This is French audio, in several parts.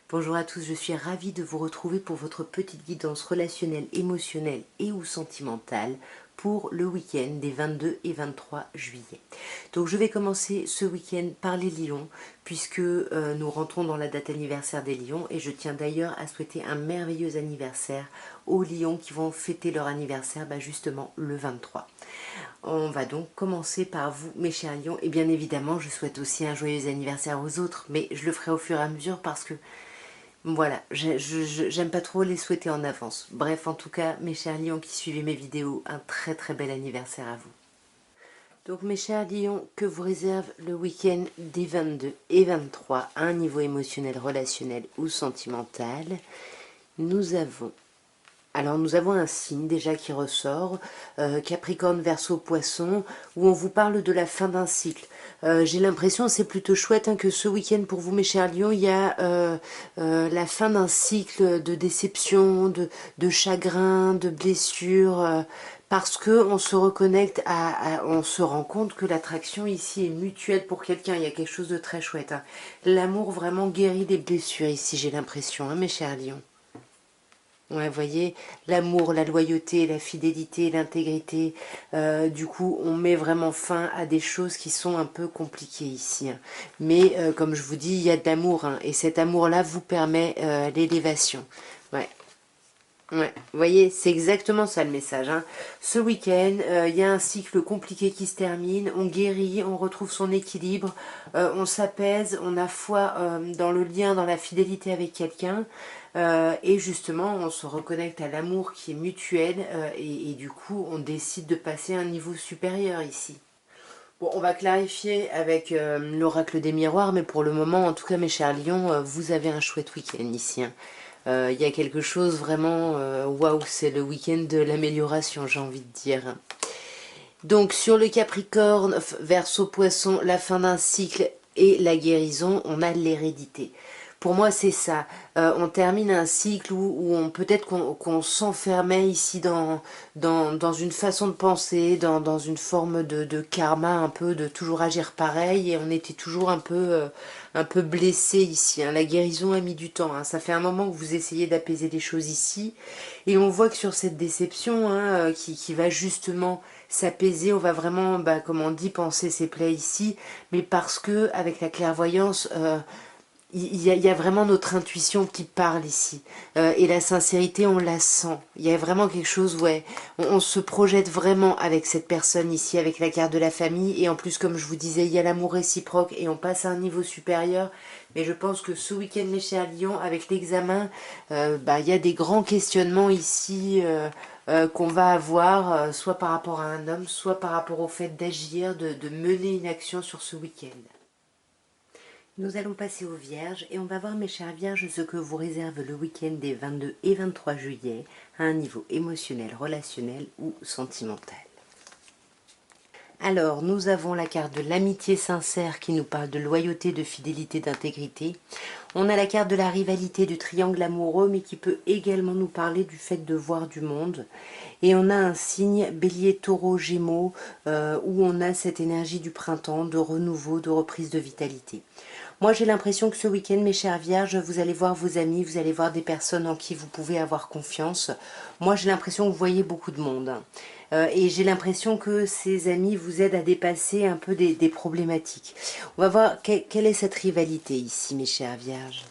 Bonjour à tous, je suis ravie de vous retrouver pour votre petite guidance relationnelle, émotionnelle et ou sentimentale pour le week-end des 22 et 23 juillet. Donc je vais commencer ce week-end par les lions puisque nous rentrons dans la date anniversaire des lions et je tiens d'ailleurs à souhaiter un merveilleux anniversaire aux lions qui vont fêter leur anniversaire justement le 23. On va donc commencer par vous, mes chers lions, et bien évidemment, je souhaite aussi un joyeux anniversaire aux autres, mais je le ferai au fur et à mesure parce que, voilà, j'aime pas trop les souhaiter en avance. Bref, en tout cas, mes chers lions qui suivez mes vidéos, un très très bel anniversaire à vous. Donc, mes chers lions, que vous réserve le week-end des 22 et 23 à un niveau émotionnel, relationnel ou sentimental? Nous avons un signe déjà qui ressort, Capricorne, Verseau, Poisson, où on vous parle de la fin d'un cycle. J'ai l'impression, c'est plutôt chouette, que ce week-end pour vous mes chers lions, il y a la fin d'un cycle de déception, de chagrin, de blessure, parce que on se reconnecte on se rend compte que l'attraction ici est mutuelle pour quelqu'un. Il y a quelque chose de très chouette. L'amour vraiment guérit des blessures ici, j'ai l'impression, mes chers lions. Ouais, vous voyez, l'amour, la loyauté, la fidélité, l'intégrité, du coup, on met vraiment fin à des choses qui sont un peu compliquées ici. Mais, comme je vous dis, il y a de l'amour, et cet amour-là vous permet l'élévation. Ouais. Ouais, vous voyez, c'est exactement ça le message. Ce week-end, il y a un cycle compliqué qui se termine, on guérit, on retrouve son équilibre, on s'apaise, on a foi dans le lien, dans la fidélité avec quelqu'un, et justement, on se reconnecte à l'amour qui est mutuel, et du coup, on décide de passer à un niveau supérieur ici. Bon, on va clarifier avec l'oracle des miroirs, mais pour le moment, en tout cas, mes chers lions, vous avez un chouette week-end ici. Il y a quelque chose vraiment, waouh, c'est le week-end de l'amélioration, j'ai envie de dire. Donc sur le Capricorne, Verseau, Poisson, la fin d'un cycle et la guérison, on a l'hérédité. Pour moi, c'est ça. On termine un cycle où on peut-être qu'on s'enfermait ici dans une façon de penser, dans une forme de karma, un peu de toujours agir pareil, et on était toujours un peu blessé ici. La guérison a mis du temps. Ça fait un moment que vous essayez d'apaiser les choses ici, et on voit que sur cette déception qui va justement s'apaiser, on va vraiment, comme on dit, penser ses plaies ici, mais parce que avec la clairvoyance, il y a vraiment notre intuition qui parle ici. Et la sincérité, on la sent. Il y a vraiment quelque chose, ouais. On se projette vraiment avec cette personne ici, avec la carte de la famille. Et en plus, comme je vous disais, il y a l'amour réciproque et on passe à un niveau supérieur. Mais je pense que ce week-end, mes chers lions, avec l'examen, il y a des grands questionnements ici qu'on va avoir, soit par rapport à un homme, soit par rapport au fait d'agir, de mener une action sur ce week-end. Nous allons passer aux Vierges et on va voir, mes chères Vierges, ce que vous réserve le week-end des 22 et 23 juillet à un niveau émotionnel, relationnel ou sentimental. Alors, nous avons la carte de l'amitié sincère qui nous parle de loyauté, de fidélité, d'intégrité. On a la carte de la rivalité, du triangle amoureux, mais qui peut également nous parler du fait de voir du monde. Et on a un signe bélier, taureau, gémeaux, où on a cette énergie du printemps, de renouveau, de reprise de vitalité. Moi, j'ai l'impression que ce week-end, mes chères vierges, vous allez voir vos amis, vous allez voir des personnes en qui vous pouvez avoir confiance. Moi, j'ai l'impression que vous voyez beaucoup de monde. Et j'ai l'impression que ces amis vous aident à dépasser un peu des problématiques. On va voir quelle est cette rivalité ici, mes chères vierges.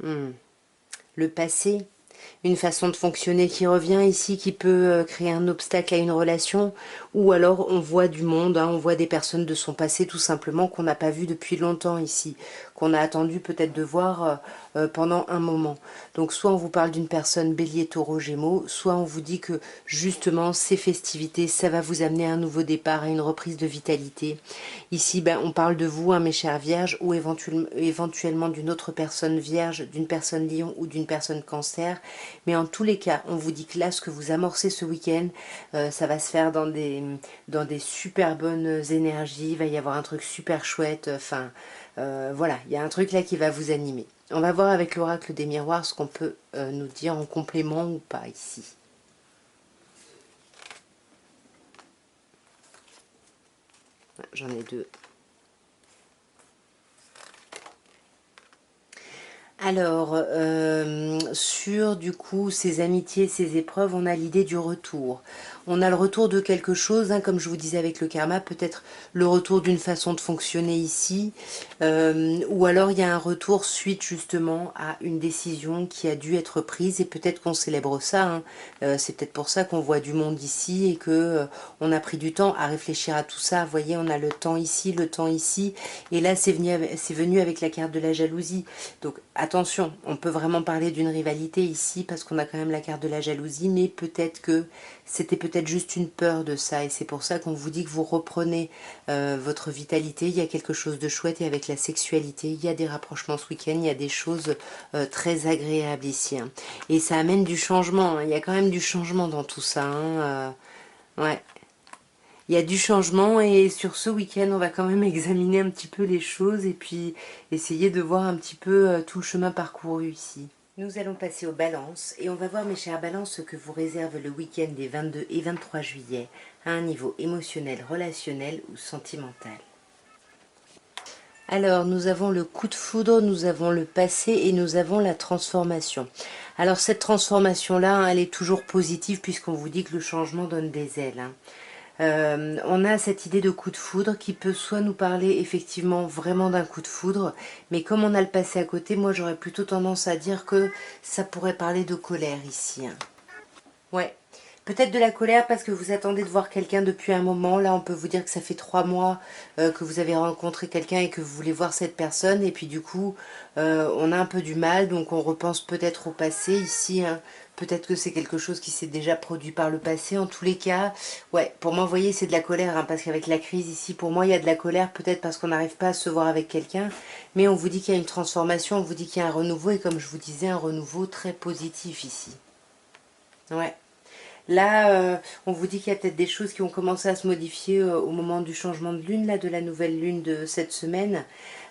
Le passé, une façon de fonctionner qui revient ici, qui peut créer un obstacle à une relation, ou alors on voit du monde, on voit des personnes de son passé tout simplement qu'on n'a pas vu depuis longtemps ici, qu'on a attendu peut-être de voir pendant un moment. Donc soit on vous parle d'une personne bélier, taureau, gémeaux, soit on vous dit que justement ces festivités, ça va vous amener à un nouveau départ, à une reprise de vitalité. Ici, on parle de vous, mes chères vierges, ou éventuellement d'une autre personne vierge, d'une personne lion ou d'une personne cancer. Mais en tous les cas, on vous dit que là, ce que vous amorcez ce week-end, ça va se faire dans des super bonnes énergies. Il va y avoir un truc super chouette. Enfin, voilà, il y a un truc là qui va vous animer. On va voir avec l'oracle des miroirs ce qu'on peut nous dire en complément ou pas ici. J'en ai deux. Alors, sur du coup ces amitiés, ces épreuves, on a l'idée du retour. On a le retour de quelque chose, hein, comme je vous disais avec le karma, peut-être le retour d'une façon de fonctionner ici, ou alors il y a un retour suite justement à une décision qui a dû être prise, et peut-être qu'on célèbre ça, hein. C'est peut-être pour ça qu'on voit du monde ici et que on a pris du temps à réfléchir à tout ça. Vous voyez, on a le temps ici, et là c'est venu avec la carte de la jalousie. Donc attention, on peut vraiment parler d'une rivalité ici parce qu'on a quand même la carte de la jalousie, mais peut-être que c'était peut-être juste une peur de ça, et c'est pour ça qu'on vous dit que vous reprenez votre vitalité. Il y a quelque chose de chouette, et avec la sexualité, il y a des rapprochements ce week-end, il y a des choses très agréables ici, hein. Et ça amène du changement, hein. Il y a quand même du changement dans tout ça, hein. Ouais. Il y a du changement, et sur ce week-end, on va quand même examiner un petit peu les choses et puis essayer de voir un petit peu tout le chemin parcouru ici. Nous allons passer aux balances et on va voir, mes chères balances, ce que vous réserve le week-end des 22 et 23 juillet à un niveau émotionnel, relationnel ou sentimental. Alors, nous avons le coup de foudre, nous avons le passé et nous avons la transformation. Alors, cette transformation-là, hein, elle est toujours positive puisqu'on vous dit que le changement donne des ailes, hein. On a cette idée de coup de foudre qui peut soit nous parler effectivement vraiment d'un coup de foudre, mais comme on a le passé à côté, moi j'aurais plutôt tendance à dire que ça pourrait parler de colère ici, hein. Ouais, peut-être de la colère parce que vous attendez de voir quelqu'un depuis un moment. Là, on peut vous dire que ça fait 3 mois que vous avez rencontré quelqu'un et que vous voulez voir cette personne. Et puis du coup, on a un peu du mal, donc on repense peut-être au passé ici, hein. Peut-être que c'est quelque chose qui s'est déjà produit par le passé. En tous les cas, ouais, pour moi, vous voyez, c'est de la colère, hein, parce qu'avec la crise ici, pour moi, il y a de la colère, peut-être parce qu'on n'arrive pas à se voir avec quelqu'un. Mais on vous dit qu'il y a une transformation, on vous dit qu'il y a un renouveau, et comme je vous disais, un renouveau très positif ici. Ouais. Là, on vous dit qu'il y a peut-être des choses qui ont commencé à se modifier au moment du changement de lune, là, de la nouvelle lune de cette semaine.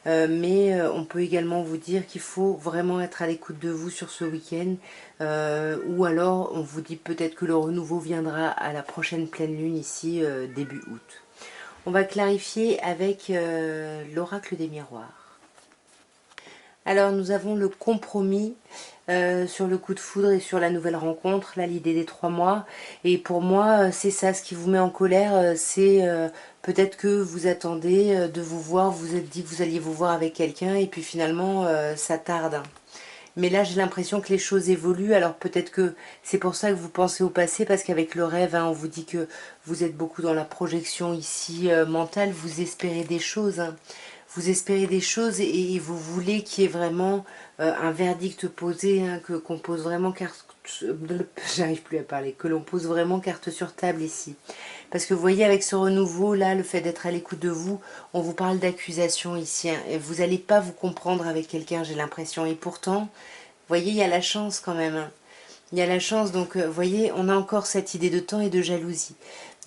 Mais on peut également vous dire qu'il faut vraiment être à l'écoute de vous sur ce week-end. Ou alors, on vous dit peut-être que le renouveau viendra à la prochaine pleine lune ici, début août. On va clarifier avec l'oracle des miroirs. Alors nous avons le compromis sur le coup de foudre et sur la nouvelle rencontre, là l'idée des 3 mois. Et pour moi, c'est ça, ce qui vous met en colère, c'est peut-être que vous attendez de vous voir, vous vous êtes dit que vous alliez vous voir avec quelqu'un, et puis finalement ça tarde. Mais là j'ai l'impression que les choses évoluent, alors peut-être que c'est pour ça que vous pensez au passé, parce qu'avec le rêve, hein, on vous dit que vous êtes beaucoup dans la projection ici mentale, vous espérez des choses, hein. Vous espérez des choses, et vous voulez qu'il y ait vraiment un verdict posé, hein, qu'on pose vraiment carte... J'arrive plus à parler, que l'on pose vraiment carte sur table ici. Parce que vous voyez, avec ce renouveau là, le fait d'être à l'écoute de vous, on vous parle d'accusation ici, hein, et vous n'allez pas vous comprendre avec quelqu'un, j'ai l'impression. Et pourtant, vous voyez, il y a la chance quand même, hein. Il y a la chance, donc vous voyez, on a encore cette idée de temps et de jalousie.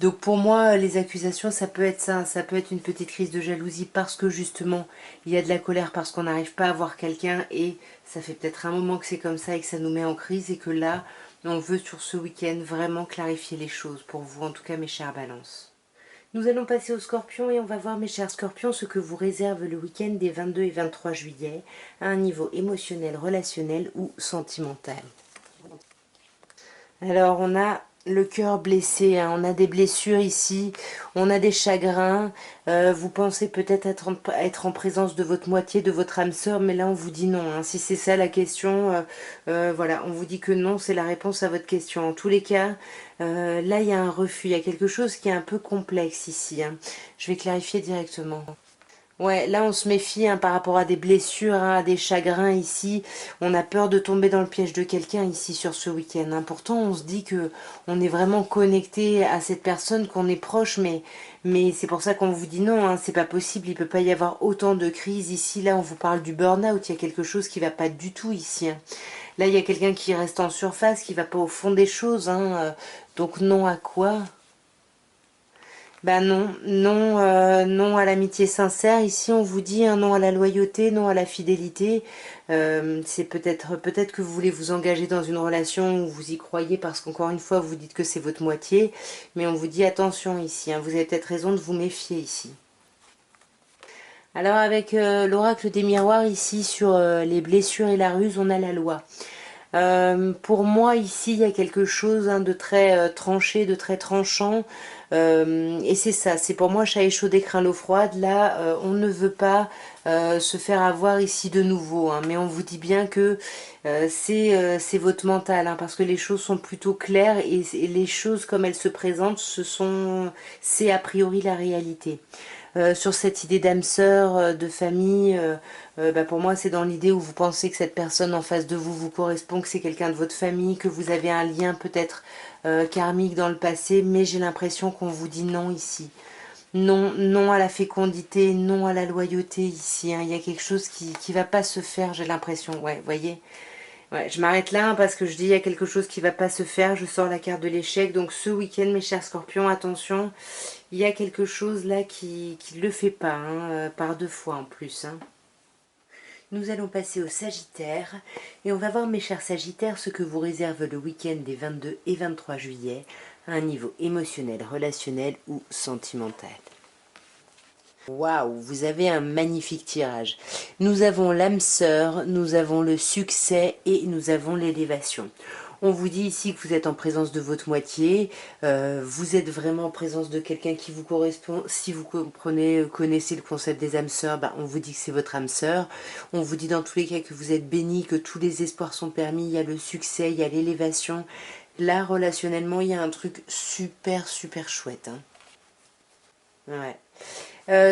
Donc pour moi, les accusations, ça peut être ça, ça peut être une petite crise de jalousie parce que justement, il y a de la colère parce qu'on n'arrive pas à voir quelqu'un, et ça fait peut-être un moment que c'est comme ça et que ça nous met en crise, et que là, on veut sur ce week-end vraiment clarifier les choses pour vous, en tout cas mes chères balances. Nous allons passer au scorpion et on va voir, mes chers scorpions, ce que vous réserve le week-end des 22 et 23 juillet à un niveau émotionnel, relationnel ou sentimental. Alors, on a le cœur blessé, hein, on a des blessures ici, on a des chagrins. Vous pensez peut-être être en présence de votre moitié, de votre âme sœur, mais là on vous dit non, hein. Si c'est ça la question, voilà, on vous dit que non, c'est la réponse à votre question. En tous les cas, là il y a un refus, il y a quelque chose qui est un peu complexe ici, hein. Je vais clarifier directement. Ouais, là on se méfie, hein, par rapport à des blessures, hein, à des chagrins ici. On a peur de tomber dans le piège de quelqu'un ici sur ce week-end, hein. Pourtant on se dit que on est vraiment connecté à cette personne, qu'on est proche, mais c'est pour ça qu'on vous dit non, hein, c'est pas possible, il peut pas y avoir autant de crises ici. Là on vous parle du burn-out, il y a quelque chose qui va pas du tout ici, hein. Là il y a quelqu'un qui reste en surface, qui va pas au fond des choses, hein, donc non à quoi? Ben non, non, non à l'amitié sincère. Ici, on vous dit un non à la loyauté, non à la fidélité. C'est peut-être que vous voulez vous engager dans une relation où vous y croyez parce qu'encore une fois, vous dites que c'est votre moitié. Mais on vous dit attention ici, hein, vous avez peut-être raison de vous méfier ici. Alors avec l'oracle des miroirs ici sur les blessures et la ruse, on a la loi. Pour moi ici il y a quelque chose de très tranché, de très tranchant, et c'est ça, c'est pour moi chat chaud craint l'eau froide. Là on ne veut pas se faire avoir ici de nouveau, mais on vous dit bien que c'est votre mental, parce que les choses sont plutôt claires et les choses comme elles se présentent, c'est a priori la réalité. Sur cette idée d'âme sœur, de famille, pour moi c'est dans l'idée où vous pensez que cette personne en face de vous vous correspond, que c'est quelqu'un de votre famille, que vous avez un lien peut-être karmique dans le passé, mais j'ai l'impression qu'on vous dit non ici. Non, non à la fécondité, non à la loyauté ici. Il y a quelque chose qui va pas se faire, j'ai l'impression. Ouais, voyez. Ouais, je m'arrête là parce que je dis il y a quelque chose qui va pas se faire. Je sors la carte de l'échec. Donc ce week-end, mes chers scorpions, attention, il y a quelque chose là qui ne le fait pas, par deux fois en plus. Nous allons passer au Sagittaire et on va voir, mes chers Sagittaires, ce que vous réserve le week-end des 22 et 23 juillet à un niveau émotionnel, relationnel ou sentimental. Waouh, vous avez un magnifique tirage. Nous avons l'âme sœur, nous avons le succès et nous avons l'élévation. On vous dit ici que vous êtes en présence de votre moitié, vous êtes vraiment en présence de quelqu'un qui vous correspond. Si vous connaissez le concept des âmes sœurs, on vous dit que c'est votre âme sœur. On vous dit dans tous les cas que vous êtes béni, que tous les espoirs sont permis, il y a le succès, il y a l'élévation. Là, relationnellement, il y a un truc super, super chouette. Ouais.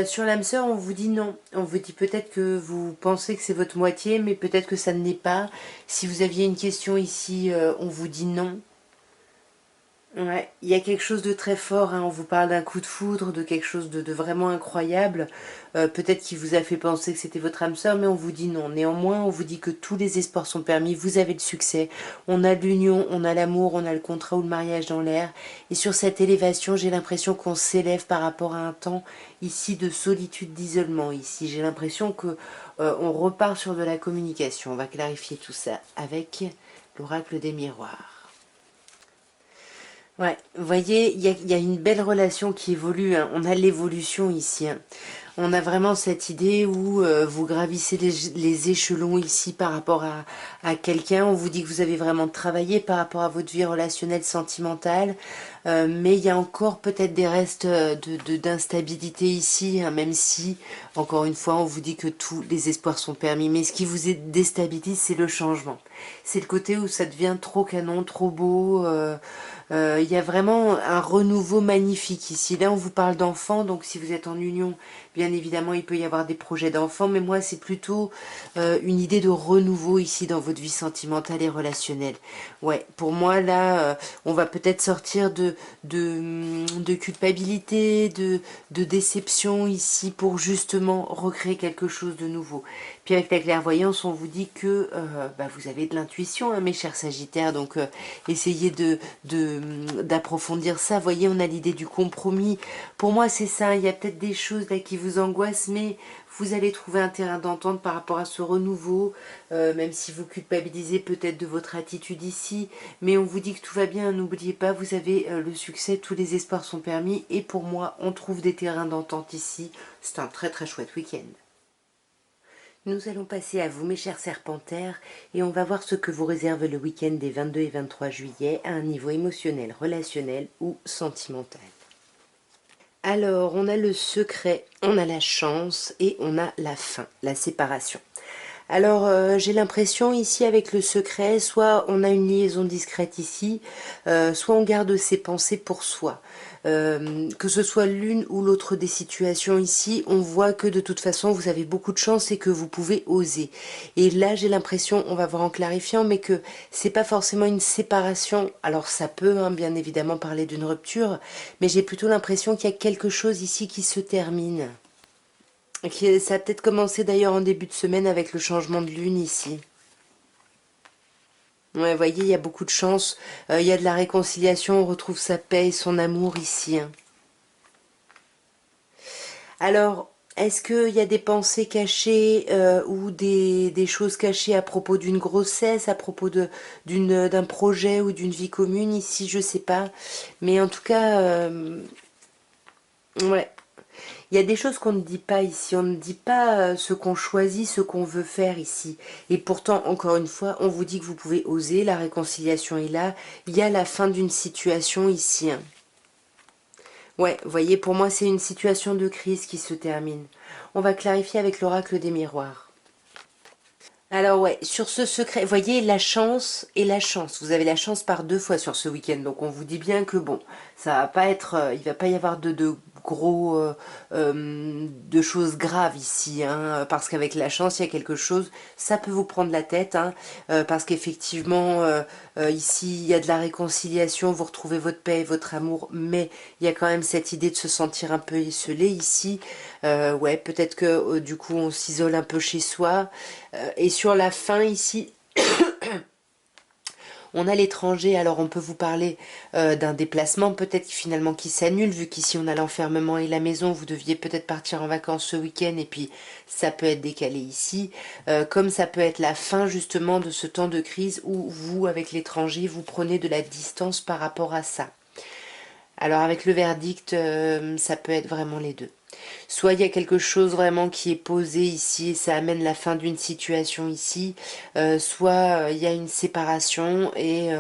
Sur l'âme sœur, on vous dit non. On vous dit peut-être que vous pensez que c'est votre moitié, mais peut-être que ça ne l'est pas. Si vous aviez une question ici, on vous dit non. Ouais, il y a quelque chose de très fort, on vous parle d'un coup de foudre, de quelque chose de vraiment incroyable. Peut-être qu'il vous a fait penser que c'était votre âme sœur, mais on vous dit non. Néanmoins, on vous dit que tous les espoirs sont permis, vous avez le succès. On a l'union, on a l'amour, on a le contrat ou le mariage dans l'air. Et sur cette élévation, j'ai l'impression qu'on s'élève par rapport à un temps ici de solitude, d'isolement. Ici, j'ai l'impression que on repart sur de la communication. On va clarifier tout ça avec l'oracle des miroirs. Ouais, vous voyez, il y a une belle relation qui évolue. On a l'évolution ici. On a vraiment cette idée où vous gravissez les échelons ici par rapport à quelqu'un. On vous dit que vous avez vraiment travaillé par rapport à votre vie relationnelle, sentimentale. Mais il y a encore peut-être des restes d'instabilité ici, même si, encore une fois, on vous dit que tous les espoirs sont permis. Mais ce qui vous déstabilise, c'est le changement. C'est le côté où ça devient trop canon, trop beau. Il y a vraiment un renouveau magnifique ici. Là, on vous parle d'enfants, donc si vous êtes en union, bien évidemment, il peut y avoir des projets d'enfants, mais moi, c'est plutôt une idée de renouveau ici dans votre vie sentimentale et relationnelle. Ouais, pour moi, là, on va peut-être sortir de culpabilité, de déception ici pour justement recréer quelque chose de nouveau. Puis avec la clairvoyance, on vous dit que vous avez de l'intuition, mes chers Sagittaires, donc essayez d'approfondir ça. Vous voyez, on a l'idée du compromis. Pour moi, c'est ça. Il y a peut-être des choses là qui vous angoissent, mais vous allez trouver un terrain d'entente par rapport à ce renouveau, même si vous culpabilisez peut-être de votre attitude ici. Mais on vous dit que tout va bien. N'oubliez pas, vous avez le succès, tous les espoirs sont permis. Et pour moi, on trouve des terrains d'entente ici. C'est un très très chouette week-end. Nous allons passer à vous, mes chers serpentaires, et on va voir ce que vous réserve le week-end des 22 et 23 juillet à un niveau émotionnel, relationnel ou sentimental. Alors, on a le secret, on a la chance et on a la fin, la séparation. Alors, j'ai l'impression ici avec le secret, soit on a une liaison discrète ici, soit on garde ses pensées pour soi. Que ce soit l'une ou l'autre des situations ici, on voit que de toute façon vous avez beaucoup de chance et que vous pouvez oser. Et là j'ai l'impression, on va voir en clarifiant, mais que c'est pas forcément une séparation. Alors ça peut bien évidemment parler d'une rupture, mais j'ai plutôt l'impression qu'il y a quelque chose ici qui se termine. Ça a peut-être commencé d'ailleurs en début de semaine avec le changement de lune ici. Ouais, vous voyez, il y a beaucoup de chance. Il y a de la réconciliation, on retrouve sa paix et son amour ici. Alors, est-ce qu'il y a des pensées cachées ou des choses cachées à propos d'une grossesse, à propos d'un projet ou d'une vie commune ici? Je sais pas. Mais en tout cas, ouais. Il y a des choses qu'on ne dit pas ici. On ne dit pas ce qu'on choisit, ce qu'on veut faire ici. Et pourtant, encore une fois, on vous dit que vous pouvez oser. La réconciliation est là. Il y a la fin d'une situation ici. Hein. Ouais, vous voyez, pour moi, c'est une situation de crise qui se termine. On va clarifier avec l'oracle des miroirs. Alors ouais, sur ce secret, vous voyez la chance et la chance. Vous avez la chance par 2 fois sur ce week-end. Donc on vous dit bien que bon, ça va pas être, il va pas y avoir de gros, de choses graves ici, hein, parce qu'avec la chance, il y a quelque chose, ça peut vous prendre la tête, hein, parce qu'effectivement, ici, il y a de la réconciliation, vous retrouvez votre paix et votre amour, mais il y a quand même cette idée de se sentir un peu esselé ici. Ouais, peut-être que du coup, on s'isole un peu chez soi. Et sur la fin ici, on a l'étranger, alors on peut vous parler d'un déplacement peut-être finalement qui s'annule, vu qu'ici on a l'enfermement et la maison, vous deviez peut-être partir en vacances ce week-end et puis ça peut être décalé ici, comme ça peut être la fin justement de ce temps de crise où vous, avec l'étranger, vous prenez de la distance par rapport à ça. Alors avec le verdict, ça peut être vraiment les deux. Soit il y a quelque chose vraiment qui est posé ici et ça amène la fin d'une situation ici, soit il y a une séparation et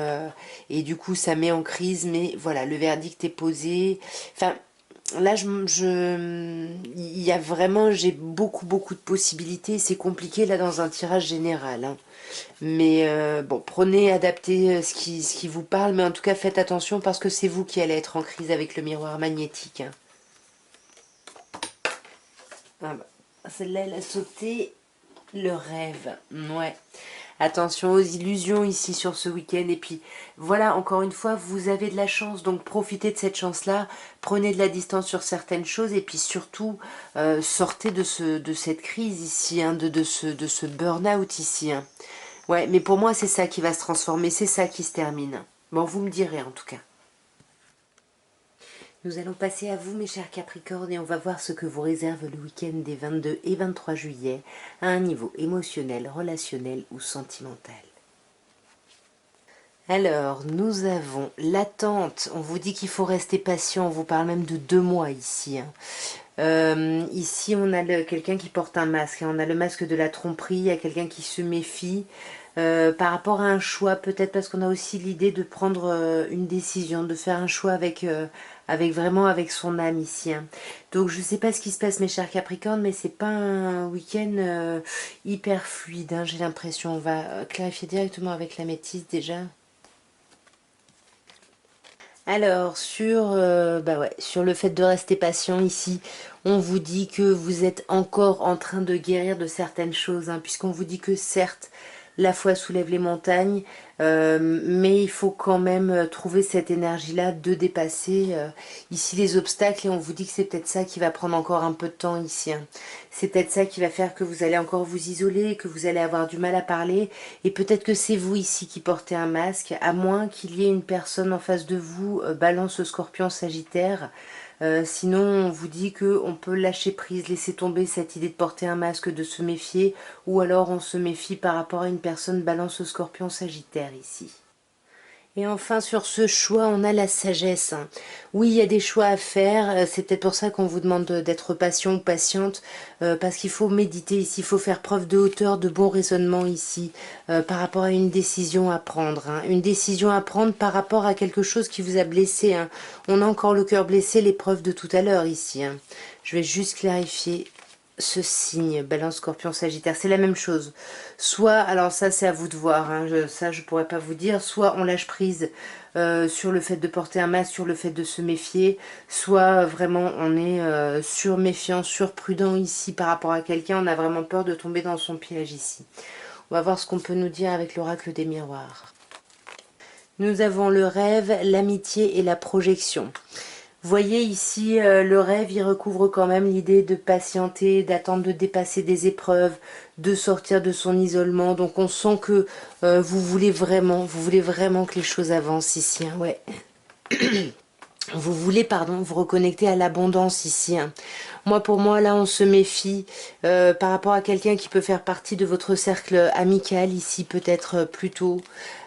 du coup ça met en crise, mais voilà, le verdict est posé. Enfin, là, il y a vraiment, j'ai beaucoup de possibilités. C'est compliqué là dans un tirage général. Hein. Mais bon, prenez, adaptez ce qui vous parle, mais en tout cas faites attention parce que c'est vous qui allez être en crise avec le miroir magnétique. Hein. Ah bah, celle-là, elle a sauté le rêve. Ouais. Attention aux illusions ici sur ce week-end. Et puis, voilà, encore une fois, vous avez de la chance. Donc, profitez de cette chance-là. Prenez de la distance sur certaines choses. Et puis, surtout, sortez de cette crise ici, hein, de ce burn-out ici. Hein. Ouais, mais pour moi, c'est ça qui va se transformer. C'est ça qui se termine. Bon, vous me direz en tout cas. Nous allons passer à vous mes chers Capricornes et on va voir ce que vous réserve le week-end des 22 et 23 juillet à un niveau émotionnel, relationnel ou sentimental. Alors, nous avons l'attente, on vous dit qu'il faut rester patient, on vous parle même de 2 mois ici. Hein. Ici, on a quelqu'un qui porte un masque, hein. On a le masque de la tromperie, il y a quelqu'un qui se méfie. Par rapport à un choix, peut-être parce qu'on a aussi l'idée de prendre une décision, de faire un choix vraiment avec son âme ici. Hein. Donc je ne sais pas ce qui se passe mes chers Capricornes, mais c'est pas un week-end hyper fluide, hein, j'ai l'impression. On va clarifier directement avec la métisse déjà. Alors, sur le fait de rester patient ici, on vous dit que vous êtes encore en train de guérir de certaines choses, hein, puisqu'on vous dit que certes, la foi soulève les montagnes, mais il faut quand même trouver cette énergie-là de dépasser ici les obstacles, et on vous dit que c'est peut-être ça qui va prendre encore un peu de temps ici. Hein. C'est peut-être ça qui va faire que vous allez encore vous isoler, que vous allez avoir du mal à parler, et peut-être que c'est vous ici qui portez un masque, à moins qu'il y ait une personne en face de vous, Balance, Scorpion, Sagittaire. Sinon, on vous dit qu'on peut lâcher prise, laisser tomber cette idée de porter un masque, de se méfier, ou alors on se méfie par rapport à une personne Balance, Scorpion, Sagittaire ici. Et enfin, sur ce choix, on a la sagesse. Hein. Oui, il y a des choix à faire. C'est peut-être pour ça qu'on vous demande d'être patient ou patiente, parce qu'il faut méditer ici, il faut faire preuve de hauteur, de bon raisonnement ici, par rapport à une décision à prendre. Hein. Une décision à prendre par rapport à quelque chose qui vous a blessé. Hein. On a encore le cœur blessé, l'épreuve de tout à l'heure ici. Hein. Je vais juste clarifier ce signe, Balance, Scorpion, Sagittaire, c'est la même chose. Soit, alors ça c'est à vous de voir, hein, ça je pourrais pas vous dire, soit on lâche prise sur le fait de porter un masque, sur le fait de se méfier, soit vraiment on est sur méfiant, sur prudent ici par rapport à quelqu'un, on a vraiment peur de tomber dans son piège ici. On va voir ce qu'on peut nous dire avec l'oracle des miroirs. Nous avons le rêve, l'amitié et la projection. Voyez ici, le rêve, il recouvre quand même l'idée de patienter, d'attendre de dépasser des épreuves, de sortir de son isolement. Donc on sent que vous voulez vraiment que les choses avancent ici. Hein, ouais. Vous voulez, pardon, vous reconnecter à l'abondance ici. Hein. Moi, pour moi, là, on se méfie par rapport à quelqu'un qui peut faire partie de votre cercle amical, ici, peut-être plutôt.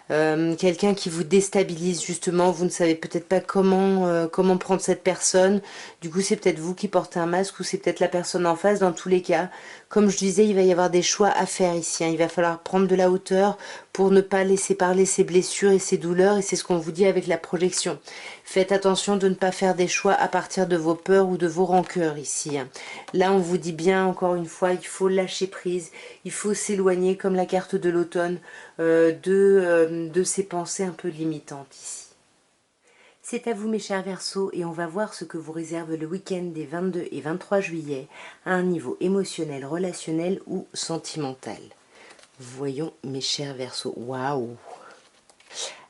Quelqu'un qui vous déstabilise justement, vous ne savez peut-être pas comment prendre cette personne, du coup c'est peut-être vous qui portez un masque ou c'est peut-être la personne en face. Dans tous les cas, comme je disais, il va y avoir des choix à faire ici, hein. Il va falloir prendre de la hauteur pour ne pas laisser parler ses blessures et ses douleurs, et c'est ce qu'on vous dit avec la projection. Faites attention de ne pas faire des choix à partir de vos peurs ou de vos rancœurs ici, hein. Là on vous dit bien encore une fois, il faut lâcher prise, il faut s'éloigner comme la carte de l'automne de ces pensées un peu limitantes ici. C'est à vous mes chers Verseaux et on va voir ce que vous réserve le week-end des 22 et 23 juillet à un niveau émotionnel, relationnel ou sentimental. Voyons mes chers Verseaux, waouh!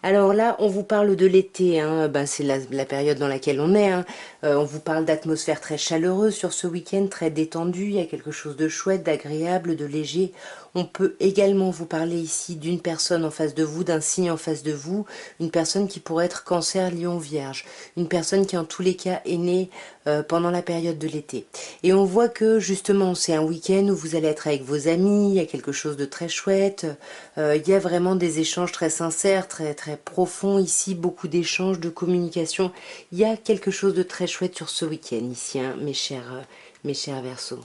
Alors là, on vous parle de l'été, hein. Ben, c'est la période dans laquelle on est, hein. On vous parle d'atmosphère très chaleureuse sur ce week-end, très détendue, il y a quelque chose de chouette, d'agréable, de léger. On peut également vous parler ici d'une personne en face de vous, d'un signe en face de vous, une personne qui pourrait être Cancer, Lion, Vierge, une personne qui en tous les cas est née pendant la période de l'été. Et on voit que justement c'est un week-end où vous allez être avec vos amis, il y a quelque chose de très chouette, il y a vraiment des échanges très sincères, très profonds ici, beaucoup d'échanges, de communication. Il y a quelque chose de très chouette sur ce week-end ici, hein, mes chers Verseaux.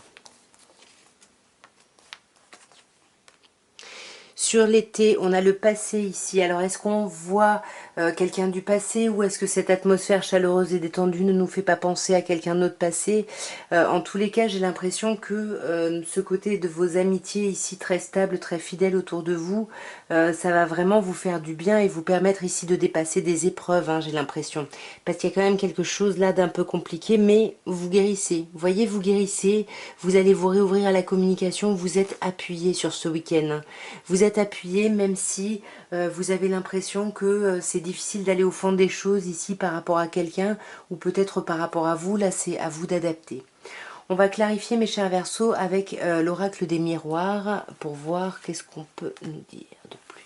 Sur l'été, on a le passé ici. Alors, est-ce qu'on voit quelqu'un du passé ou est-ce que cette atmosphère chaleureuse et détendue ne nous fait pas penser à quelqu'un d'autre passé? En tous les cas, j'ai l'impression que ce côté de vos amitiés ici très stables, très fidèles autour de vous, ça va vraiment vous faire du bien et vous permettre ici de dépasser des épreuves, hein, j'ai l'impression. Parce qu'il y a quand même quelque chose là d'un peu compliqué, mais vous guérissez. Vous voyez, vous guérissez, vous allez vous réouvrir à la communication, vous êtes appuyé sur ce week-end, hein. Vous êtes appuyé même si vous avez l'impression que c'est difficile d'aller au fond des choses ici par rapport à quelqu'un ou peut-être par rapport à vous. Là, c'est à vous d'adapter. On va clarifier mes chers Verseaux avec l'oracle des miroirs pour voir qu'est-ce qu'on peut nous dire de plus.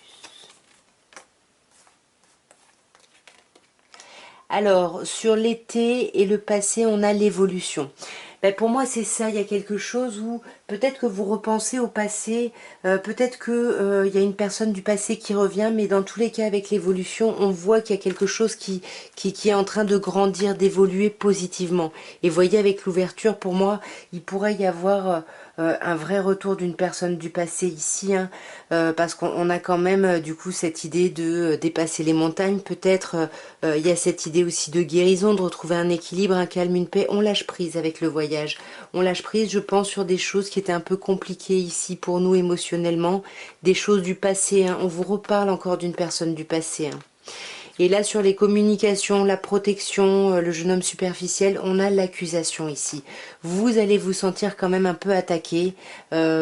Alors, sur l'été et le passé, on a l'évolution. Ben pour moi, c'est ça. Il y a quelque chose où peut-être que vous repensez au passé, peut-être que il y a une personne du passé qui revient, mais dans tous les cas, avec l'évolution, on voit qu'il y a quelque chose qui est en train de grandir, d'évoluer positivement. Et voyez, avec l'ouverture, pour moi, il pourrait y avoir un vrai retour d'une personne du passé ici, hein, parce qu'on a quand même du coup cette idée de dépasser les montagnes. Peut-être il y a cette idée aussi de guérison, de retrouver un équilibre, un calme, une paix. On lâche prise avec le voyage. On lâche prise, je pense, sur des choses qui étaient un peu compliquées ici pour nous émotionnellement, des choses du passé, hein. On vous reparle encore d'une personne du passé, hein. Et là, sur les communications, la protection, le jeune homme superficiel, on a l'accusation ici. Vous allez vous sentir quand même un peu attaqué,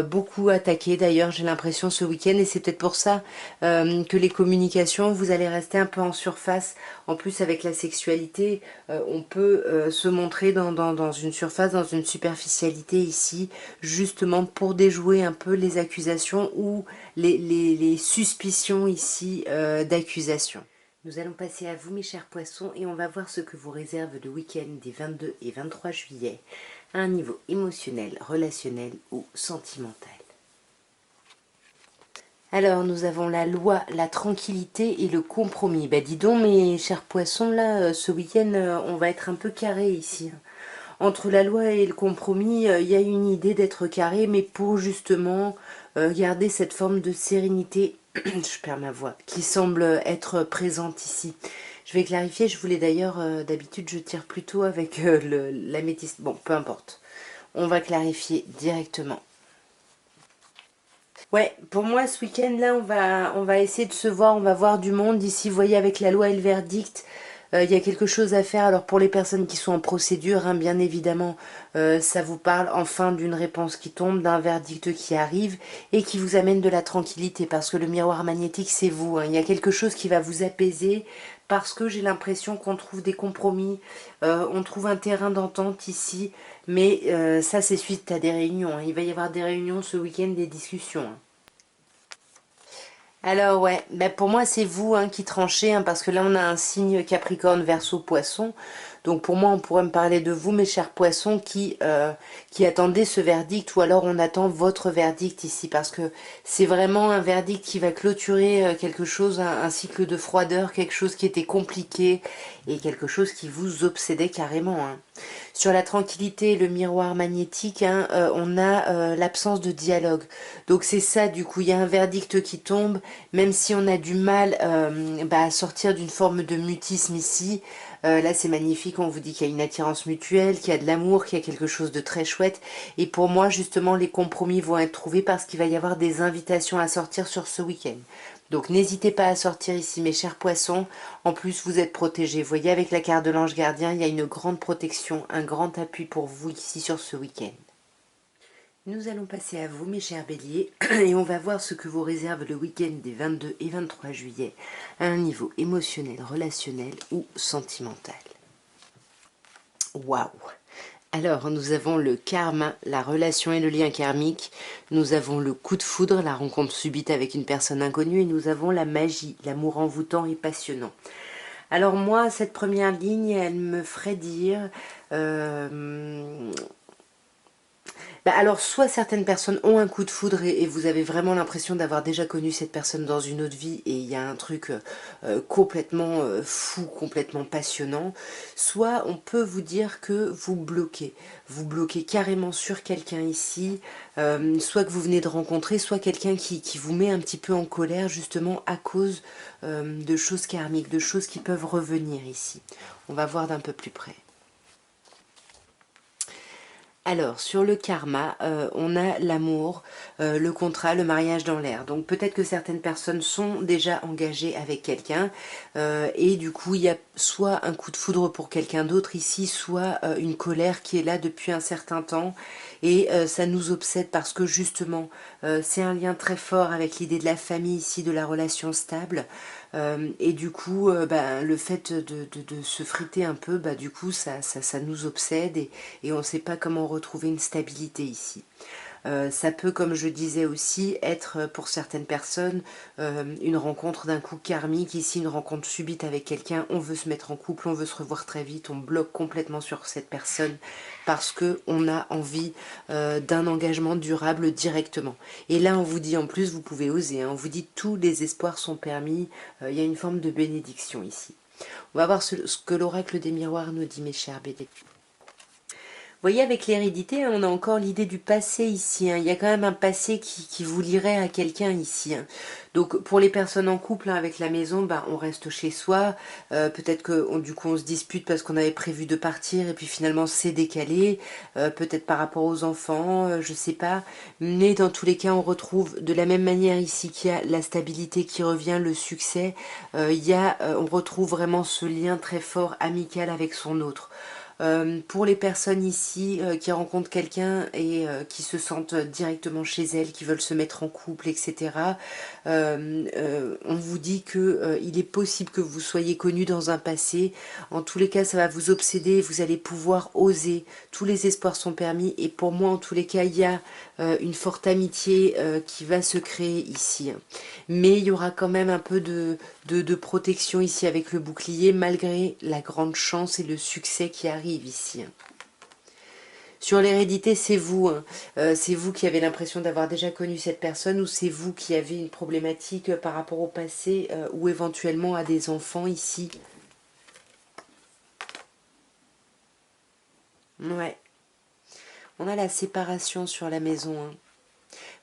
beaucoup attaqué d'ailleurs, j'ai l'impression ce week-end. Et c'est peut-être pour ça que les communications, vous allez rester un peu en surface. En plus, avec la sexualité, on peut se montrer dans une surface, dans une superficialité ici, justement pour déjouer un peu les accusations ou les suspicions ici d'accusation. Nous allons passer à vous mes chers poissons et on va voir ce que vous réserve le week-end des 22 et 23 juillet à un niveau émotionnel, relationnel ou sentimental. Alors nous avons la loi, la tranquillité et le compromis. Ben dis donc mes chers poissons, là ce week-end on va être un peu carré ici. Entre la loi et le compromis, il y a une idée d'être carré, mais pour justement garder cette forme de sérénité, je perds ma voix, qui semble être présente ici. Je vais clarifier, je voulais d'ailleurs, d'habitude je tire plutôt avec l'améthyste, bon peu importe. On va clarifier directement. Ouais, pour moi ce week-end là on va essayer de se voir, on va voir du monde ici, vous voyez avec la loi et le verdict. Il y a quelque chose à faire. Alors pour les personnes qui sont en procédure, hein, bien évidemment, ça vous parle enfin d'une réponse qui tombe, d'un verdict qui arrive et qui vous amène de la tranquillité parce que le miroir magnétique c'est vous, hein. Il y a quelque chose qui va vous apaiser parce que j'ai l'impression qu'on trouve des compromis, on trouve un terrain d'entente ici, mais ça c'est suite à des réunions, hein. Il va y avoir des réunions ce week-end, des discussions, hein. Alors ouais, ben pour moi c'est vous, hein, qui tranchez, hein, parce que là on a un signe Capricorne, Verseau, Poisson. Donc pour moi, on pourrait me parler de vous, mes chers poissons, qui attendez ce verdict, ou alors on attend votre verdict ici, parce que c'est vraiment un verdict qui va clôturer quelque chose, un cycle de froideur, quelque chose qui était compliqué, et quelque chose qui vous obsédait carrément, hein. Sur la tranquillité et le miroir magnétique, hein, on a l'absence de dialogue. Donc c'est ça, du coup, il y a un verdict qui tombe, même si on a du mal à sortir d'une forme de mutisme ici. Là, c'est magnifique, on vous dit qu'il y a une attirance mutuelle, qu'il y a de l'amour, qu'il y a quelque chose de très chouette. Et pour moi, justement, les compromis vont être trouvés parce qu'il va y avoir des invitations à sortir sur ce week-end. Donc n'hésitez pas à sortir ici, mes chers poissons. En plus, vous êtes protégés. Vous voyez, avec la carte de l'ange gardien, il y a une grande protection, un grand appui pour vous ici sur ce week-end. Nous allons passer à vous, mes chers béliers, et on va voir ce que vous réserve le week-end des 22 et 23 juillet à un niveau émotionnel, relationnel ou sentimental. Waouh! Alors, nous avons le karma, la relation et le lien karmique. Nous avons le coup de foudre, la rencontre subite avec une personne inconnue. Et nous avons la magie, l'amour envoûtant et passionnant. Alors moi, cette première ligne, elle me ferait dire... alors, soit certaines personnes ont un coup de foudre et vous avez vraiment l'impression d'avoir déjà connu cette personne dans une autre vie et il y a un truc complètement fou, complètement passionnant. Soit on peut vous dire que vous bloquez carrément sur quelqu'un ici, soit que vous venez de rencontrer, soit quelqu'un qui vous met un petit peu en colère justement à cause de choses karmiques, de choses qui peuvent revenir ici. On va voir d'un peu plus près. Alors, sur le karma, on a l'amour, le contrat, le mariage dans l'air. Donc peut-être que certaines personnes sont déjà engagées avec quelqu'un et du coup, il y a soit un coup de foudre pour quelqu'un d'autre ici, soit une colère qui est là depuis un certain temps. Et ça nous obsède parce que justement, c'est un lien très fort avec l'idée de la famille ici, de la relation stable. Et du coup, le fait de se friter un peu, du coup, ça nous obsède et on ne sait pas comment retrouver une stabilité ici. Ça peut, comme je disais aussi, être pour certaines personnes une rencontre d'un coup karmique, ici une rencontre subite avec quelqu'un, on veut se mettre en couple, on veut se revoir très vite, on bloque complètement sur cette personne parce qu'on a envie d'un engagement durable directement. Et là on vous dit en plus, vous pouvez oser, hein, on vous dit tous les espoirs sont permis, il y a une forme de bénédiction ici. On va voir ce que l'oracle des miroirs nous dit, mes chers BD. Vous voyez, avec l'hérédité, on a encore l'idée du passé ici, hein. Il y a quand même un passé qui vous lierait à quelqu'un ici, hein. Donc pour les personnes en couple avec la maison, on reste chez soi. Peut-être que du coup on se dispute parce qu'on avait prévu de partir et puis finalement c'est décalé. Peut-être par rapport aux enfants, je sais pas. Mais dans tous les cas, on retrouve de la même manière ici qu'il y a la stabilité qui revient, le succès. On retrouve vraiment ce lien très fort amical avec son autre. Pour les personnes ici qui rencontrent quelqu'un et qui se sentent directement chez elles, qui veulent se mettre en couple, etc., on vous dit que il est possible que vous soyez connu dans un passé. En tous les cas, ça va vous obséder, vous allez pouvoir oser. Tous les espoirs sont permis et pour moi, en tous les cas, il y a une forte amitié qui va se créer ici. Mais il y aura quand même un peu de protection ici avec le bouclier, malgré la grande chance et le succès qui arrive ici. Sur l'hérédité, c'est vous. C'est vous qui avez l'impression d'avoir déjà connu cette personne ou c'est vous qui avez une problématique par rapport au passé ou éventuellement à des enfants ici. Ouais. On a la séparation sur la maison, hein.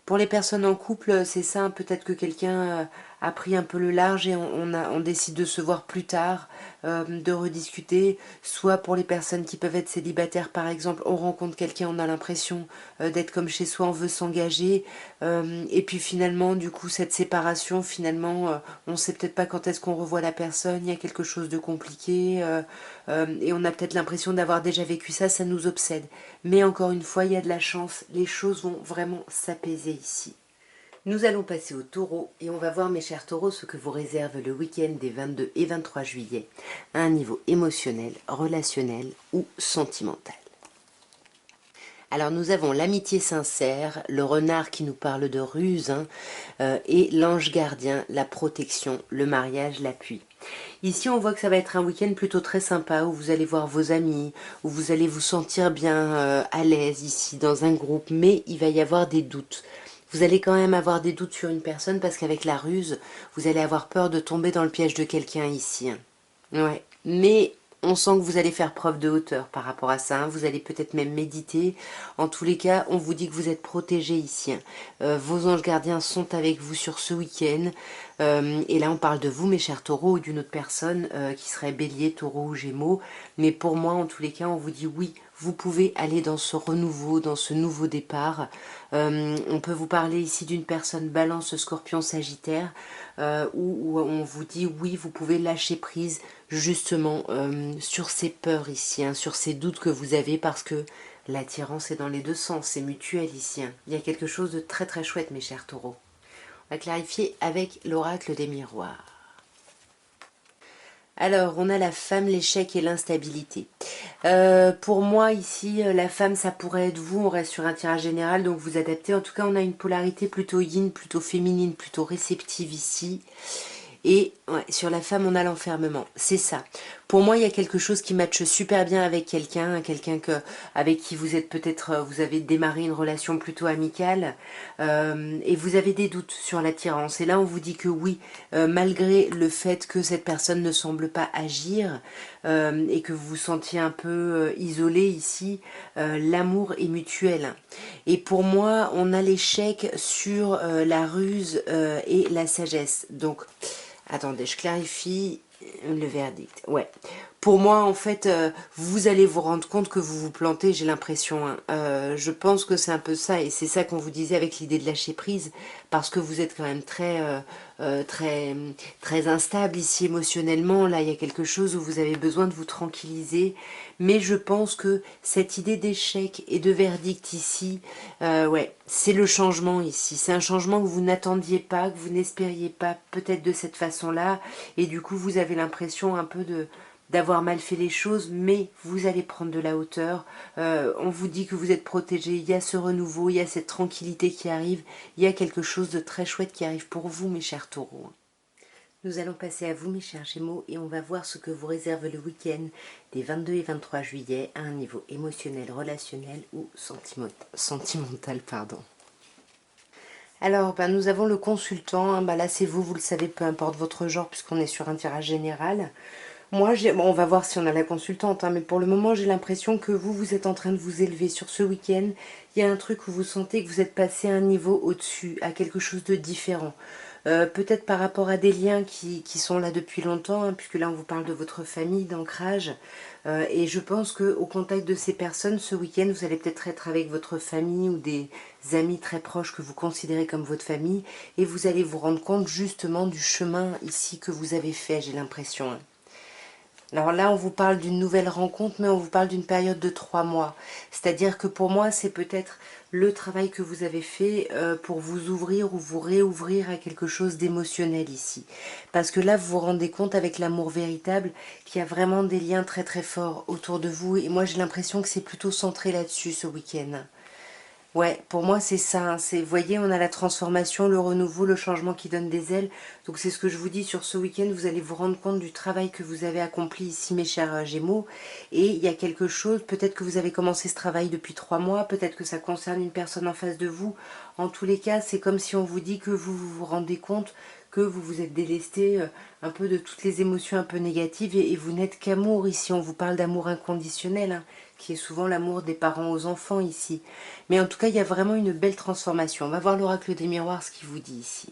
Pour les personnes en couple, c'est ça, peut-être que quelqu'un a pris un peu le large et on décide de se voir plus tard, de rediscuter. Soit pour les personnes qui peuvent être célibataires, par exemple, on rencontre quelqu'un, on a l'impression d'être comme chez soi, on veut s'engager. Et puis finalement, du coup, cette séparation, finalement, on ne sait peut-être pas quand est-ce qu'on revoit la personne, il y a quelque chose de compliqué. Et on a peut-être l'impression d'avoir déjà vécu ça, ça nous obsède. Mais encore une fois, il y a de la chance, les choses vont vraiment s'apaiser ici. Nous allons passer au taureau et on va voir, mes chers taureaux, ce que vous réserve le week-end des 22 et 23 juillet à un niveau émotionnel, relationnel ou sentimental. Alors nous avons l'amitié sincère, le renard qui nous parle de ruse, hein, et l'ange gardien, la protection, le mariage, l'appui. Ici on voit que ça va être un week-end plutôt très sympa, où vous allez voir vos amis, où vous allez vous sentir bien à l'aise ici dans un groupe, mais il va y avoir des doutes. Vous allez quand même avoir des doutes sur une personne parce qu'avec la ruse, vous allez avoir peur de tomber dans le piège de quelqu'un ici, hein. Ouais, mais on sent que vous allez faire preuve de hauteur par rapport à ça, hein. Vous allez peut-être même méditer. En tous les cas, on vous dit que vous êtes protégé ici, hein. Vos anges gardiens sont avec vous sur ce week-end. Et là, on parle de vous, mes chers taureaux, ou d'une autre personne qui serait bélier, taureau ou gémeaux. Mais pour moi, en tous les cas, on vous dit oui, vous pouvez aller dans ce renouveau, dans ce nouveau départ. On peut vous parler ici d'une personne balance, scorpion, sagittaire, où on vous dit oui, vous pouvez lâcher prise justement sur ces peurs ici, hein, sur ces doutes que vous avez, parce que l'attirance est dans les deux sens, c'est mutuel ici, hein. Il y a quelque chose de très très chouette, mes chers taureaux. On va clarifier avec l'oracle des miroirs. Alors, on a la femme, l'échec et l'instabilité. Pour moi, ici, la femme, ça pourrait être vous. On reste sur un tirage général, donc vous adaptez. En tout cas, on a une polarité plutôt yin, plutôt féminine, plutôt réceptive ici. Et ouais, sur la femme, on a l'enfermement. C'est ça. Pour moi, il y a quelque chose qui matche super bien avec quelqu'un, avec qui vous êtes peut-être, vous avez démarré une relation plutôt amicale, et vous avez des doutes sur l'attirance. Et là, on vous dit que oui, malgré le fait que cette personne ne semble pas agir, et que vous vous sentiez un peu isolé ici, l'amour est mutuel. Et pour moi, on a l'échec sur la ruse et la sagesse. Donc, attendez, je clarifie le verdict. Ouais. Pour moi, en fait, vous allez vous rendre compte que vous vous plantez, j'ai l'impression, hein. Je pense que c'est un peu ça, et c'est ça qu'on vous disait avec l'idée de lâcher prise, parce que vous êtes quand même très instable ici émotionnellement. Là, il y a quelque chose où vous avez besoin de vous tranquilliser, mais je pense que cette idée d'échec et de verdict ici, ouais, c'est le changement ici. C'est un changement que vous n'attendiez pas, que vous n'espériez pas, peut-être de cette façon-là, et du coup, vous avez l'impression un peu d'avoir mal fait les choses, mais vous allez prendre de la hauteur. On vous dit que vous êtes protégé, il y a ce renouveau, il y a cette tranquillité qui arrive, il y a quelque chose de très chouette qui arrive pour vous, mes chers taureaux. Nous allons passer à vous, mes chers gémeaux, et on va voir ce que vous réserve le week-end des 22 et 23 juillet à un niveau émotionnel, relationnel ou sentimental. Alors, nous avons le consultant, hein. Là c'est vous, vous le savez, peu importe votre genre, puisqu'on est sur un tirage général. Moi, bon, on va voir si on a la consultante, hein, mais pour le moment, j'ai l'impression que vous êtes en train de vous élever sur ce week-end. Il y a un truc où vous sentez que vous êtes passé à un niveau au-dessus, à quelque chose de différent. Peut-être par rapport à des liens qui sont là depuis longtemps, hein, puisque là, on vous parle de votre famille, d'ancrage. Et je pense qu'au contact de ces personnes, ce week-end, vous allez peut-être être avec votre famille ou des amis très proches que vous considérez comme votre famille. Et vous allez vous rendre compte justement du chemin ici que vous avez fait, j'ai l'impression, hein. Alors là, on vous parle d'une nouvelle rencontre, mais on vous parle d'une période de 3 mois. C'est-à-dire que pour moi, c'est peut-être le travail que vous avez fait pour vous ouvrir ou vous réouvrir à quelque chose d'émotionnel ici. Parce que là, vous vous rendez compte avec l'amour véritable qu'il y a vraiment des liens très très forts autour de vous. Et moi, j'ai l'impression que c'est plutôt centré là-dessus ce week-end. Ouais, pour moi c'est ça, hein. Vous voyez, on a la transformation, le renouveau, le changement qui donne des ailes. Donc c'est ce que je vous dis sur ce week-end, vous allez vous rendre compte du travail que vous avez accompli ici, mes chers Gémeaux. Et il y a quelque chose, peut-être que vous avez commencé ce travail depuis 3 mois, peut-être que ça concerne une personne en face de vous. En tous les cas, c'est comme si on vous dit que vous rendez compte que vous vous êtes délesté un peu de toutes les émotions un peu négatives et vous n'êtes qu'amour ici. On vous parle d'amour inconditionnel, hein, qui est souvent l'amour des parents aux enfants ici. Mais en tout cas, il y a vraiment une belle transformation. On va voir l'oracle des miroirs, ce qu'il vous dit ici.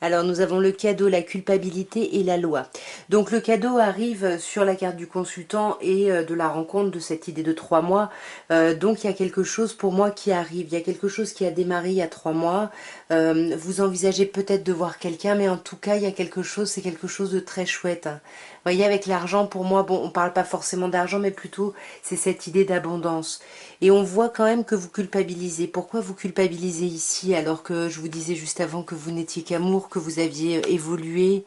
Alors nous avons le cadeau, la culpabilité et la loi. Donc le cadeau arrive sur la carte du consultant et de la rencontre de cette idée de 3 mois. Donc il y a quelque chose pour moi qui arrive. Il y a quelque chose qui a démarré il y a 3 mois. Vous envisagez peut-être de voir quelqu'un, mais en tout cas il y a quelque chose, c'est quelque chose de très chouette, hein. Vous voyez, avec l'argent, pour moi, bon, on ne parle pas forcément d'argent, mais plutôt c'est cette idée d'abondance. Et on voit quand même que vous culpabilisez. Pourquoi vous culpabilisez ici alors que je vous disais juste avant que vous n'étiez qu'amour, que vous aviez évolué?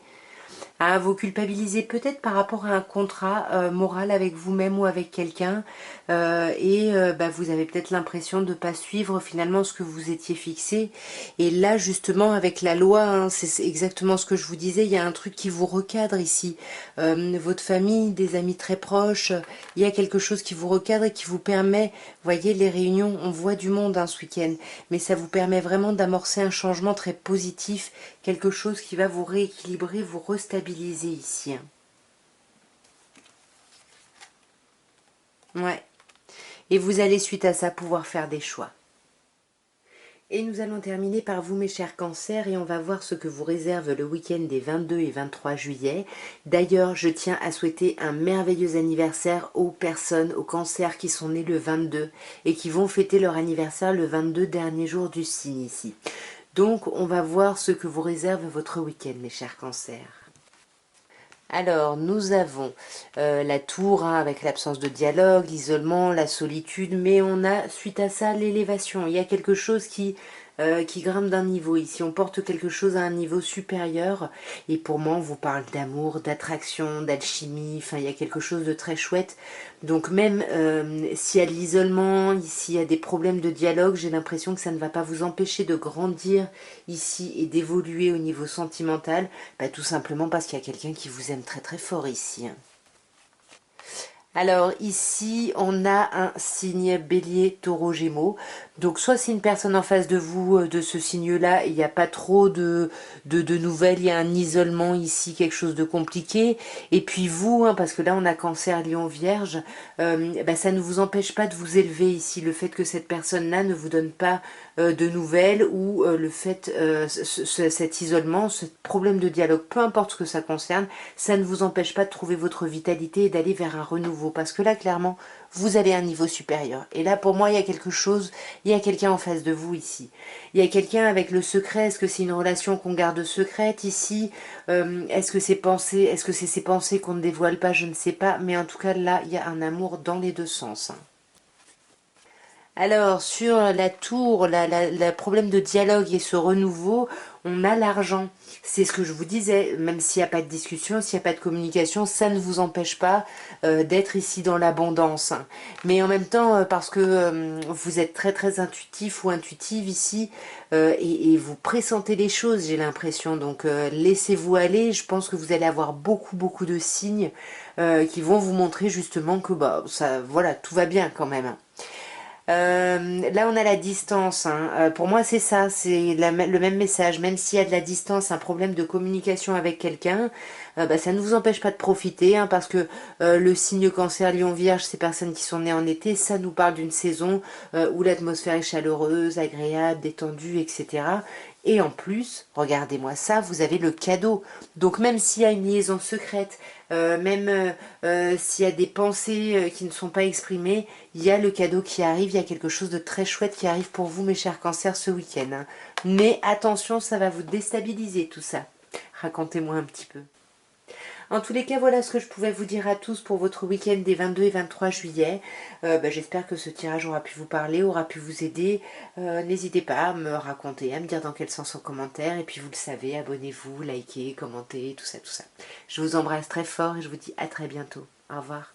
Ah, vous culpabilisez peut-être par rapport à un contrat moral avec vous-même ou avec quelqu'un bah, vous avez peut-être l'impression de ne pas suivre finalement ce que vous étiez fixé. Et là justement avec la loi, hein, c'est exactement ce que je vous disais, il y a un truc qui vous recadre ici. Votre famille, des amis très proches, il y a quelque chose qui vous recadre et qui vous permet, voyez les réunions, on voit du monde hein, ce week-end, mais ça vous permet vraiment d'amorcer un changement très positif, quelque chose qui va vous rééquilibrer, vous restabiliser ici. Ouais. Et vous allez suite à ça pouvoir faire des choix. Et nous allons terminer par vous mes chers cancers et on va voir ce que vous réserve le week-end des 22 et 23 juillet. D'ailleurs, je tiens à souhaiter un merveilleux anniversaire aux personnes, aux cancers qui sont nés le 22 et qui vont fêter leur anniversaire le 22 dernier jour du signe ici. Donc, on va voir ce que vous réserve votre week-end mes chers cancers. Alors, nous avons la tour hein, avec l'absence de dialogue, l'isolement, la solitude, mais on a suite à ça l'élévation. Il y a quelque chose qui grimpe d'un niveau. Ici, on porte quelque chose à un niveau supérieur. Et pour moi, on vous parle d'amour, d'attraction, d'alchimie. Enfin, il y a quelque chose de très chouette. Donc même s'il y a de l'isolement, s'il y a des problèmes de dialogue, j'ai l'impression que ça ne va pas vous empêcher de grandir ici et d'évoluer au niveau sentimental. Bah, tout simplement parce qu'il y a quelqu'un qui vous aime très très fort ici. Alors ici, on a un signe bélier, taureau, gémeaux. Donc soit c'est une personne en face de vous de ce signe-là, il n'y a pas trop de nouvelles, il y a un isolement ici, quelque chose de compliqué. Et puis vous, hein, parce que là on a cancer, lion, vierge, bah, ça ne vous empêche pas de vous élever ici. Le fait que cette personne-là ne vous donne pas de nouvelles ou le fait, cet isolement, ce problème de dialogue, peu importe ce que ça concerne, ça ne vous empêche pas de trouver votre vitalité et d'aller vers un renouveau. Parce que là, clairement, vous allez à un niveau supérieur. Et là, pour moi, il y a quelque chose, il y a quelqu'un en face de vous ici. Il y a quelqu'un avec le secret. Est-ce que c'est une relation qu'on garde secrète ici est-ce que c'est pensées, est-ce que c'est ces pensées qu'on ne dévoile pas? Je ne sais pas. Mais en tout cas, là, il y a un amour dans les deux sens. Alors, sur la tour, le problème de dialogue et ce renouveau, on a l'argent. C'est ce que je vous disais, même s'il n'y a pas de discussion, s'il n'y a pas de communication, ça ne vous empêche pas d'être ici dans l'abondance. Mais en même temps, parce que vous êtes très très intuitif ou intuitive ici, et vous pressentez les choses, j'ai l'impression. Donc, laissez-vous aller. Je pense que vous allez avoir beaucoup beaucoup de signes qui vont vous montrer justement que bah, ça, voilà, tout va bien quand même. Là, on a la distance. Hein. Pour moi, c'est ça, c'est le même message. Même s'il y a de la distance, un problème de communication avec quelqu'un, bah, ça ne vous empêche pas de profiter, hein, parce que le signe cancer, lion, vierge, ces personnes qui sont nées en été, ça nous parle d'une saison où l'atmosphère est chaleureuse, agréable, détendue, etc. Et en plus, regardez-moi ça, vous avez le cadeau. Donc même s'il y a une liaison secrète, même s'il y a des pensées qui ne sont pas exprimées, il y a le cadeau qui arrive, il y a quelque chose de très chouette qui arrive pour vous, mes chers cancers, ce week-end. Hein. Mais attention, ça va vous déstabiliser tout ça. Racontez-moi un petit peu. En tous les cas, voilà ce que je pouvais vous dire à tous pour votre week-end des 22 et 23 juillet. Bah, j'espère que ce tirage aura pu vous parler, aura pu vous aider. N'hésitez pas à me raconter, à me dire dans quel sens en commentaire. Et puis vous le savez, abonnez-vous, likez, commentez, tout ça, tout ça. Je vous embrasse très fort et je vous dis à très bientôt. Au revoir.